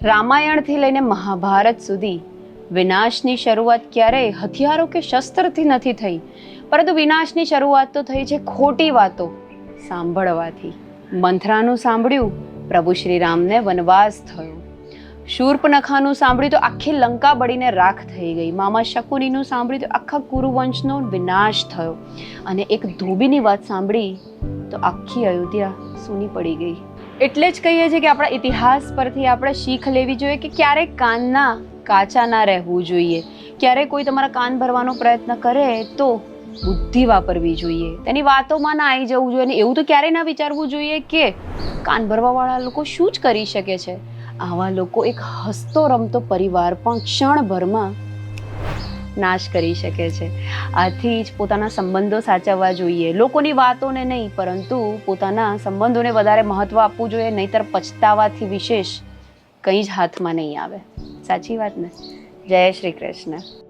રામાયણથી લઈને મહાભારત સુધી વિનાશની શરૂઆત ક્યારેય હથિયારો કે શસ્ત્રથી નથી થઈ, પરંતુ વિનાશની શરૂઆત તો થઈ છે ખોટી વાતો સાંભળવાથી. મંથરાનું સાંભળ્યું, પ્રભુ શ્રી રામને વનવાસ થયો. શૂર્પનખાનું સાંભળ્યું તો આખી લંકા બળીને રાખ થઈ ગઈ. મામા શકુનીનું સાંભળ્યું તો આખા કુરુવંશનો વિનાશ થયો. અને એક ધોબીની વાત સાંભળી તો આખી અયોધ્યા સૂની પડી ગઈ. એટલે જ કહીએ છીએ કે આપણા ઇતિહાસ પરથી આપણે શીખ લેવી જોઈએ કે ક્યારેક કાનના કાચા ના રહેવું જોઈએ. ક્યારેક કોઈ તમારા કાન ભરવાનો પ્રયત્ન કરે તો બુદ્ધિ વાપરવી જોઈએ, તેની વાતોમાં ના આવી જવું જોઈએ. અને એવું તો ક્યારેય ના વિચારવું જોઈએ કે કાન ભરવાવાળા લોકો શું જ કરી શકે છે. આવા લોકો એક હસતો રમતો પરિવાર પણ ક્ષણભરમાં નાશ કરી શકે છે. આથી જ પોતાના સંબંધો સાચવવા જોઈએ, લોકોની વાતોને નહીં પરંતુ પોતાના સંબંધોને વધારે મહત્વ આપવું જોઈએ, નહીંતર પછતાવાથી વિશેષ કંઈ જ હાથમાં નહીં આવે. સાચી વાત ને? જય શ્રી કૃષ્ણ.